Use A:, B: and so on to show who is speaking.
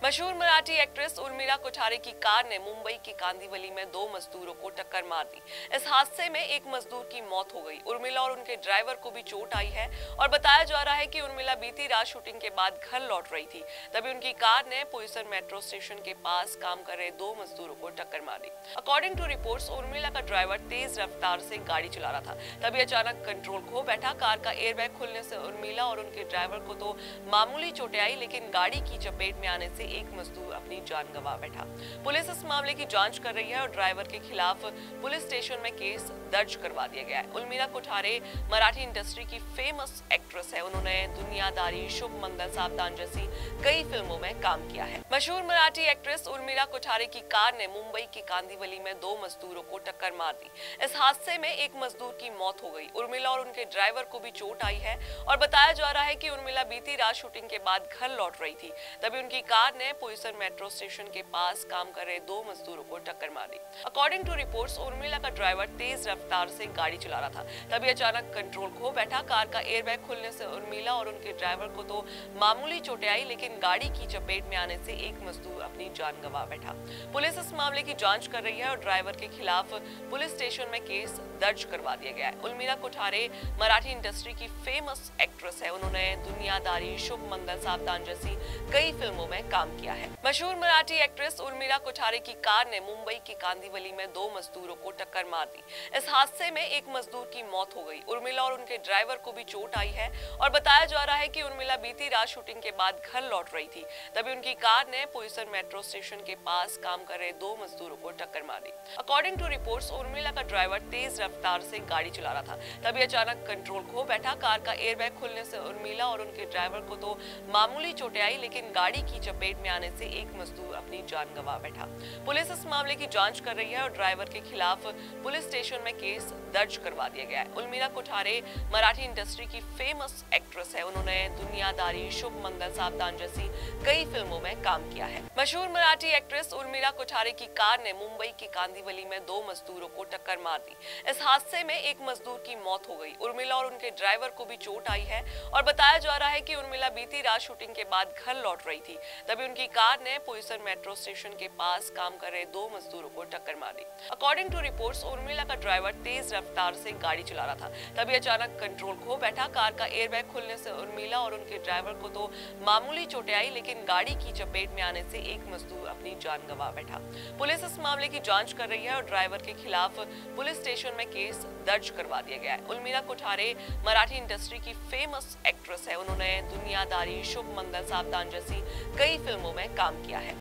A: मशहूर मराठी एक्ट्रेस उर्मिला कोठारे की कार ने मुंबई की कांदिवली में दो मजदूरों को टक्कर मार दी। इस हादसे में एक मजदूर की मौत हो गई। उर्मिला और उनके ड्राइवर को भी चोट आई है और बताया जा रहा है कि उर्मिला बीती रात शूटिंग के बाद घर लौट रही थी, तभी उनकी कार ने पोईसर मेट्रो स्टेशन के पास काम कर रहे दो मजदूरों को टक्कर मार दी। अकॉर्डिंग टू रिपोर्ट्स, उर्मिला का ड्राइवर तेज रफ्तार से गाड़ी चला रहा था, तभी अचानक कंट्रोल खो बैठा। कार का एयरबैग खुलने से उर्मिला और उनके ड्राइवर को तो मामूली चोटें आई, लेकिन गाड़ी की चपेट में आने से एक मजदूर अपनी जान गंवा बैठा। पुलिस इस मामले की जांच कर रही है और ड्राइवर के खिलाफ पुलिस स्टेशन में केस दर्ज करवा दिया गया है। उर्मिला कोठारे मराठी इंडस्ट्री की फेमस एक्ट्रेस है। उन्होंने दुनियादारी, शुभ मंगल, सावधान जैसी कई फिल्मों में काम किया है। मशहूर मराठी एक्ट्रेस उर्मिला कोठारे की कार ने मुंबई की कांदिवली में दो मजदूरों को टक्कर मार दी। इस हादसे में एक मजदूर की मौत हो गई। उर्मिला और उनके ड्राइवर को भी चोट आई है और बताया जा रहा है कि उर्मिला बीती रात शूटिंग के बाद घर लौट रही थी, तभी उनकी कार ने पोईसर मेट्रो स्टेशन के पास काम कर रहे दो मजदूरों को टक्कर मार दी। अकॉर्डिंग टू रिपोर्ट्स, उर्मिला का ड्राइवर तेज रफ्तार से गाड़ी चला रहा था, तभी अचानक कंट्रोल खो बैठा। कार का एयरबैग खुलने से उर्मिला और उनके ड्राइवर को तो मामूली चोटें आई, लेकिन गाड़ी की चपेट में आने से एक मजदूर अपनी जान गंवा बैठा। पुलिस इस मामले की जांच कर रही है और ड्राइवर के खिलाफ पुलिस स्टेशन में केस दर्ज करवा दिया गया है। उर्मिला कोठारे मराठी इंडस्ट्री की फेमस एक्ट्रेस है। उन्होंने दुनियादारी, शुभ मंगल, सावधान जैसी कई फिल्मों में काम किया है। मशहूर मराठी एक्ट्रेस उर्मिला कोठारे की कार ने मुंबई की कांदिवली में दो मजदूरों को टक्कर मार दी। इस हादसे में एक मजदूर की मौत हो गई। उर्मिला और उनके ड्राइवर को भी चोट आई है और बताया जा रहा है कि उर्मिला बीती रात शूटिंग के बाद घर लौट रही थी, तभी उनकी कार ने पोईसर मेट्रो स्टेशन के पास काम कर रहे दो मजदूरों को टक्कर मार दी। अकॉर्डिंग टू रिपोर्ट्स, उर्मिला का ड्राइवर तेज रफ्तार से गाड़ी चला रहा था, तभी अचानक कंट्रोल खो बैठा। कार का एयरबैग खुलने से उर्मिला और उनके ड्राइवर को तो मामूली चोटें आई, लेकिन गाड़ी की चपेट में आने से एक मजदूर अपनी जान गंवा बैठा। पुलिस इस मामले की जांच कर रही है और ड्राइवर के खिलाफ पुलिस स्टेशन में केस दर्ज करवा दिया गया है। उर्मिला कोठारे मराठी इंडस्ट्री की फेमस एक्ट्रेस है। उन्होंने दुनियादारी, शुभ मंगल, सावधान जैसी कई फिल्मों में काम किया है। मशहूर मराठी एक्ट्रेस उर्मिला कोठारे की कार ने मुंबई की कांदिवली में दो मजदूरों को टक्कर मार दी। इस हादसे में एक मजदूर की मौत हो गई। उर्मिला और उनके ड्राइवर को भी चोट आई है और बताया जा रहा है कि उर्मिला बीती रात शूटिंग के बाद घर लौट रही थी, तभी उनकी कार ने पोईसर मेट्रो स्टेशन के पास काम कर रहे दो मजदूरों को टक्कर मार दी। अकॉर्डिंग टू रिपोर्ट्स, उर्मिला का ड्राइवर तेज रफ्तार से गाड़ी चला रहा था, तभी अचानक कंट्रोल खो बैठा। कार का एयरबैग खुलने से उर्मिला और उनके ड्राइवर को तो मामूली चोटें आई, लेकिन गाड़ी की चपेट में आने से एक मजदूर अपनी जान गंवा बैठा। पुलिस इस मामले की जांच कर रही है और ड्राइवर के खिलाफ पुलिस स्टेशन में केस दर्ज करवा दिया गया है। उर्मिला कोठारे मराठी इंडस्ट्री की फेमस एक्ट्रेस है। उन्होंने दुनियादारी, शुभ मंगल, सावधान जैसी कई फिल्मों में काम किया है।